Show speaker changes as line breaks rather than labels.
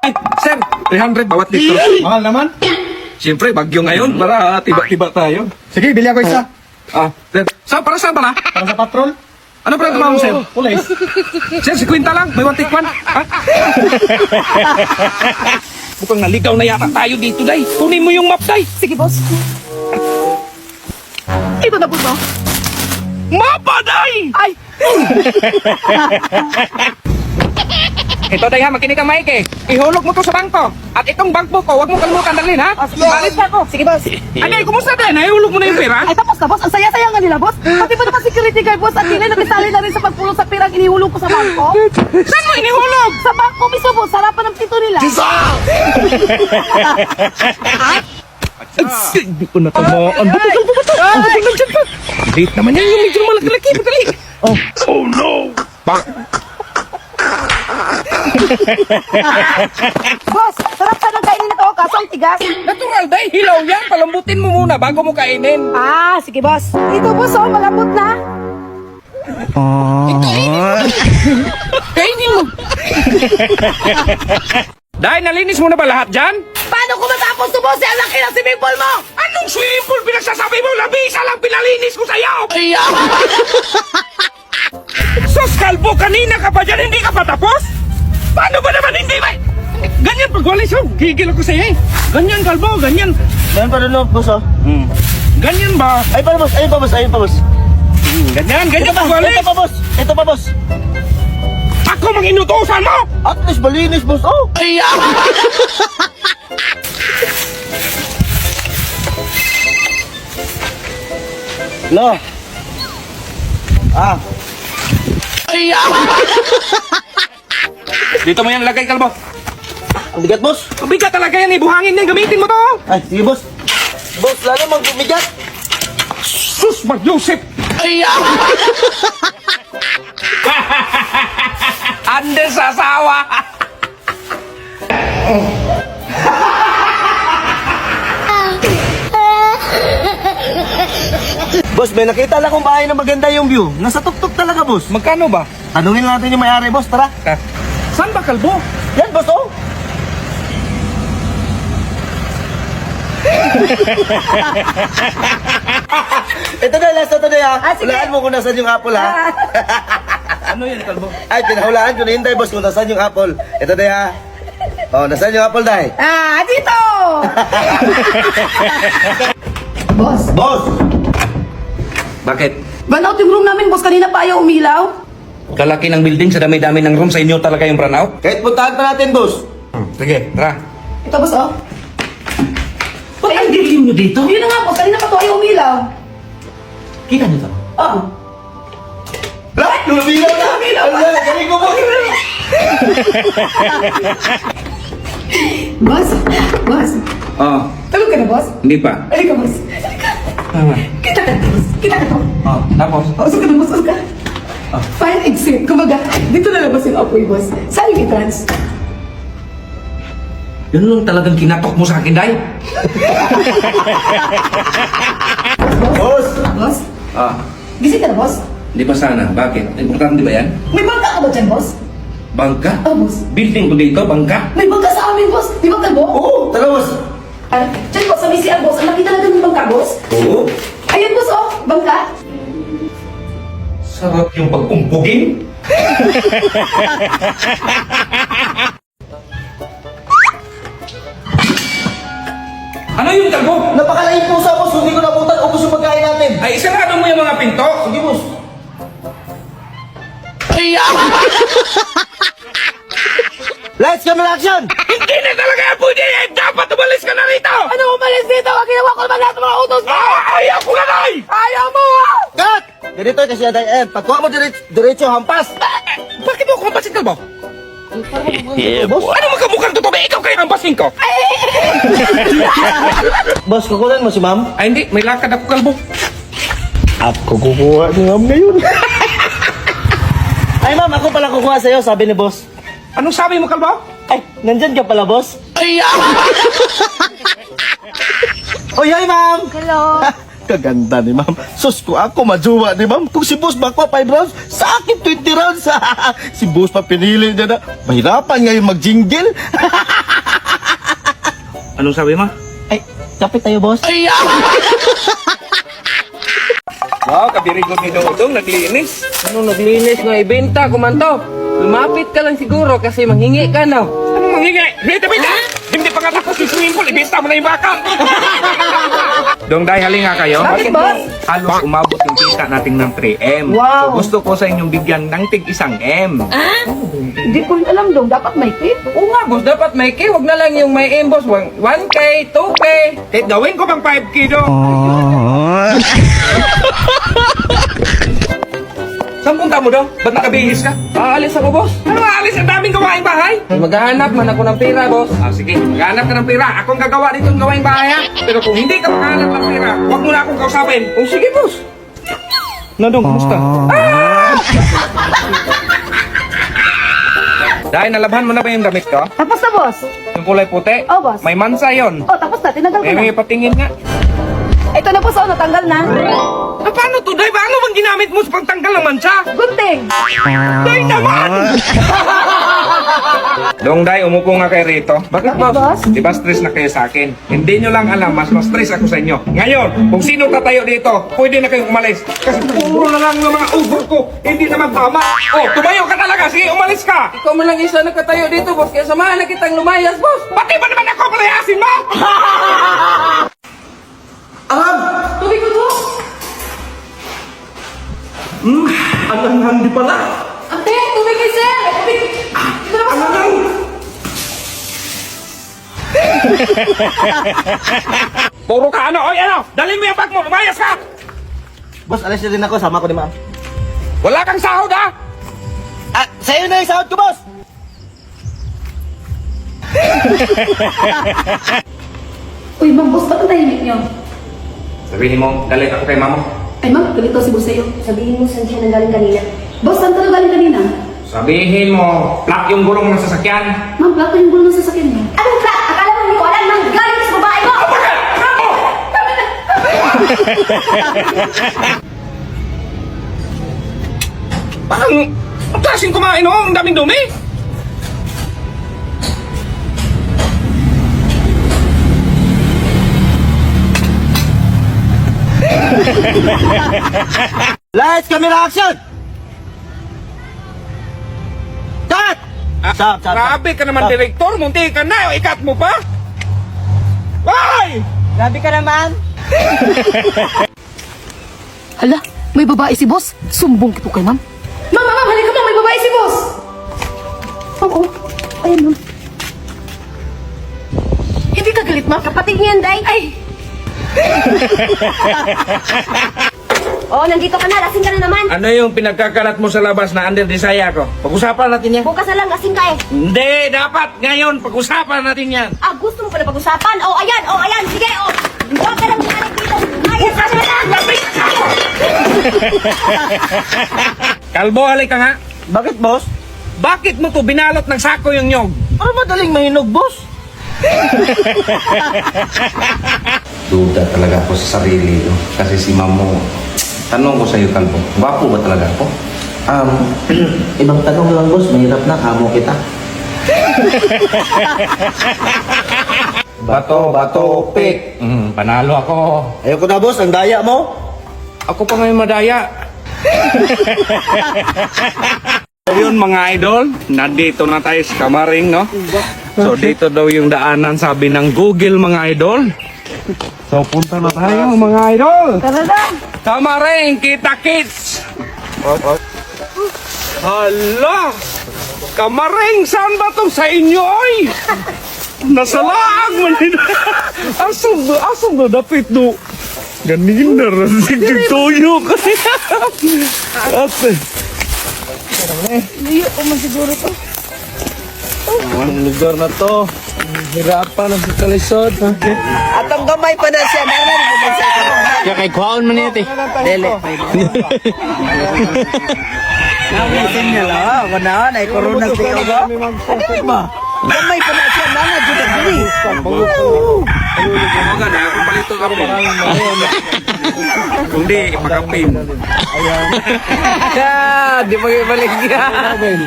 Ay, sir, 300 bawat litro.
Mahal naman.
Siyempre, bagyo ngayon para tiba-tiba tayo.
Sige, bili ako isa.
Sir, para saan pala?
Para sa patrol.
Ano pala tumawag mo, sir?
Pulis.
Sir, si Quinta lang. May 1 take 1. Ha? Mukhang naligaw na yata tayo dito, Day. Kunin mo yung map, Day.
Sige, boss. Ito na po to.
Mapa, Day!
Ay!
Ito, Day, ha. Makinig ka, Mike, Ihulog mo to sa bangko. At itong bangko ko, huwag mo kalimutan dalhin, ha? Balis pa ako.
Sige, boss.
Ay, kumusta, Day? Nahihulog mo na yung pera?
Ay, tapos na, boss. Ang saya-saya nga nila, boss. Pati ba naman security guard, boss? At tinay napisali na rin sa pagpulong sa pirang inihulog ko sa bangko.
Saan mo inihulog?
Sa bangko mismo, boss. Harapan ng pito nila.
Hindi ko natamaan. Ba't nandiyan pa? Date naman yan yung medyo malaki-laki. Madali. Oh no!
Boss, sarap sa nang kainin na to. Kaso ang tigas.
Natural, Day. Hilaw yan. Palambutin mo muna bago mo kainin.
Ah, sige, boss. Ito, boss, oh. Malambot na.
Kainin mo. Day, nalinis mo na ba lahat dyan?
Paano ko matapos to, boss? Ang laki ng swimming pool mo.
Anong swimming pool pinagsasabi mo? Labisa lang pinalinis ko sa'yo! Sus, kalbo, kanina ka pa dyan, hindi ka pa tapos? Paano ba naman hindi ba? Ganyan pagwalis yun, gigil ako sa'yo eh. Ganyan, kalbo, ganyan.
Meron pa rin boss, oh.
Ganyan ba?
Ay pa, boss. Ayun pa, boss. Ayun pa, boss.
Ganyan, ganyan
Ito
pagwalis.
pa, boss. Ito pa, boss.
Ako mang inutusan mo!
At least malinis, boss. Oh. Lo.
Dito mo yan lagay, kalbo.
Ang bigat, boss.
Mabigat talaga yan, ibuhangin yan, gamitin mo to.
Ay, sige, boss. Boss, lalo magbigat.
Sus, Mag-Joseph! Andes sa asawa!
Boss, may nakita lang kong bahay na maganda yung view. Nasa tuktok talaga, boss.
Magkano ba?
Tanungin natin yung may-ari, boss. Tara.
Saan ba, kalbo?
Yan, boss, oh. Ito na, last na to na, ha.
Sige.
Hulaan mo kung nasan yung apple, ha.
Ano yan, kalbo?
Ay, pinahulaan ko na hinday, boss, kung nasan yung apple. Ito na, ha. Oh, nasan yung apple, dahil?
Ah, dito! Boss,
Boss!
Bakit?
burnout yung room namin, boss. Kanina pa ayaw umilaw.
Kalaki ng building, sa dami-dami ng room, sa inyo talaga yung brownout?
Kahit puntahan pa natin, boss.
Sige, tara.
Ito, boss, oh.
Ba't ang dilim nyo dito?
Yun na nga, boss. Kanina pa to ayaw umilaw.
Kita nyo to?
Oo.
Lahat, lumilaw na!
Lumilaw na.
Wala, galing ko, boss.
Boss, boss.
Oo.
Tulog ka na, boss.
Hindi pa.
Halika, boss. Halika. Kita ka, boss. Kita ka to.
Tapos?
Usok ka na, boss. Usok ka. Fire exit. Kumbaga, dito na labas yung apoy, boss. Saan yung i-trans?
Yun lang talagang kinatok mo sa akin, Day.
Boss!
Boss?
Ah,
Gising ka na, boss?
hindi pa sana. Bakit? Importante ba yan?
May bangka ka ba dyan, boss?
Bangka?
Boss.
Building ko dito, bangka?
May bangka sa amin, boss. Di ba, kalbo?
Oo, tara, boss.
Diyan, boss, sa BCR, boss. Ang laki talaga ng bangka, boss.
Oo.
Ayun, boss, oh. Bangka.
Sarap yung pag-umpugin. Ano yung kalbo?
Napakalain pusa, boss. Hindi ko nabutan. Ubus yung pagkain natin.
Ay, isarado mo yung mga pinto.
Sige, boss. Lights, camera, action!
Hindi na talaga yan pwede. Dapat umalis ka na rito.
Ano umalis dito? Ang ginawa ko naman lahat ng mga utos mo.
Ayaw ko na, Day.
Ayaw mo, ah!
Cut! Ganito kasi aday, pagkuha mo diretso, hampas!
Bakit mo ako kampasin, kalbo?
Boss?
Ano magkamukhang totoo? Ikaw kayo kampasin ko.
Boss, kukunan mo si ma'am?
Ay, hindi. May lakad ako, kalbo.
Ako kukuha ni ma'am ngayon. Ay ma'am, ako pala kukuha sa'yo, sabi ni boss.
Anong sabi mo, kalbo?
Ay, nandyan ka pala, boss? Ay, Oy, hi ma'am!
Hello.
Kaganda ni ma'am. Sus ko ako majuwa ni ma'am. Kung si boss bakwa 5 rounds, sa akin 20 rounds. Si boss pa pinili niya na. Mahirapan ngayon mag-jingle.
Anong sabi mo?
Ay, kapit tayo, boss.
Wow, kabirigo ni Dodong, naglinis.
Ano naglinis nga ibenta, kumanto? Lumapit ka lang siguro kasi manghingi ka na.
Anong mangingi? Bita! Hindi pa nga tapos yung swimming pool, ibenta mo na yung baka. Dong, dahil hali nga kayo.
Bakit, boss?
Halos umabot yung kita natin ng 3M.
Wow.
So gusto ko sa inyong bigyan ng tig 1M.
Hindi ko rin alam dong, dapat may tip.
Oo nga, boss, dapat may K. Huwag na lang yung may M, boss. 1K, 2K.
Kahit gawin ko bang 5K, Dong? Saan punta mo, Dong? Ba't nakabihis ka?
Aalis ako, boss.
Ano aalis? Ang daming gawaing bahay.
Maghahanap man ako ng pera, boss.
Sige, maghanap ka ng pera. Akong gagawa dito ng gawaing bahay, ha? Pero kung hindi ka maghanap ng pera, huwag mo na akong kausapin.
Oh, sige, boss.
Dong, kumusta? Dahil nalabhan mo na ba yung damit ko?
Tapos na, boss.
Yung kulay puti?
Oh, boss.
May mansa yon.
Oh, tapos na, tinanggal ko na.
May patingin nga.
Ito na, boss, oh, natanggal na.
Ah, paano to, Day? Paano bang ginamit mo sa pagtanggal ng mansa?
Gunting.
Day naman! Dong, Day, umupo nga kayo rito. Bakit,
boss?
Di ba stress na kayo sa akin? Hindi nyo lang alam, mas stress ako sa inyo. Ngayon, kung sino tatayo dito, pwede na kayong umalis. Kasi puro na lang ng mga ubo ko, hindi naman tama. Oh, tumayo ka talaga. Sige, umalis ka.
Ikaw man lang isa nakatayo dito, boss. Kaya samahan na kitang lumayas, boss.
Pati ba naman ako palayasin mo?
Tubig ko, boss.
Ang handi pala.
Ate, tubig kay sir. Tubig. Ito na, boss.
Puro ka ano? Oy, ano? Dalhin mo yung bag mo. Lumayas ka.
Boss, alis na din ako. Sama ko ni ma'am.
Wala kang sahod, ha?
Ah, sa'yo na yung sahod ko, boss.
Uy, ma'am, boss, ba't ang tahimik niyo?
Sabihin mo, galit ako kay mama.
Ay, ma'am, ganito si boss sa'yo. Sabihin mo, saan siya nanggaling kanina? Boss, saan ka nanggaling kanina?
Sabihin mo, plak yung gulong ng sasakyan.
Ma'am, plato yung gulo ng sasakyan niyo. Anong flat? Akala mo hindi ko alam nang galing sa babae mo!
Parang, ang klaseng kumain, oh. Ang daming dumi.
Lights, camera, action! Cut! Stop.
Grabe ka naman, direktor. Munti ka na. Ikat mo pa. Ay!
Grabe ka naman.
Hala, may babae si boss. Sumbong kito kay ma'am. Ma'am, halika ma'am, may babae si boss. Oo, ayan ma'am. Hindi ka galit, ma'am? Kapatid niyan, Day. Ay!
Oh, nandito ka na. Lasing ka na naman.
Ano yung pinagkakalat mo sa labas na under desire ko? Pag-usapan natin yan.
Bukas na lang, lasing ka eh.
Hindi, dapat ngayon. Pag-usapan natin yan.
Ah, gusto mo pala pag-usapan? Oh, ayan. Sige, oh. Huwag ka lang bumalik dito. Ayos ka na lang.
Kalbo, halik ka nga.
Bakit, boss?
Bakit mo to binalot ng sako yung nyog?
Para madaling mahinog, boss.
Duda talaga ako sa sarili ko. Kasi si Mamo, tanong ko sa iyo, Kalbo, gwapo ba talaga ako?
Ibang tanong lang, boss. Mahirap na. Kamo kita.
Bato, pik. Panalo ako.
Ayoko na, boss. Ang daya mo.
Ako pa ngayon madaya. Ayun mga idol, nandito na tayo sa Kamaring, no? So dito daw yung daanan, sabi ng Google mga idol. So punta na tayo mga idol.
Tara na!
Kamaring, kita kits! Hala! Kamaring, saan ba to sa inyo, oy? Nasa laag man yun. Asam na dapit do. Ganin na rasig yung toyo kasi. Ate.
Liyo ko man siguro to.
Ang lugar na to. Hirapan ang kalisod.
Atong gamay pa na siya.
Kaya kay kuhaon man ito.
Dele. Nawisin niya lang. Ako na, ay corona sa iyo ba?
Ano ba?
Gamay pa na siya nana jud ang dili.
Mga na, kung palito ka po. Kung di, ipakapin.
Di magibalik yan.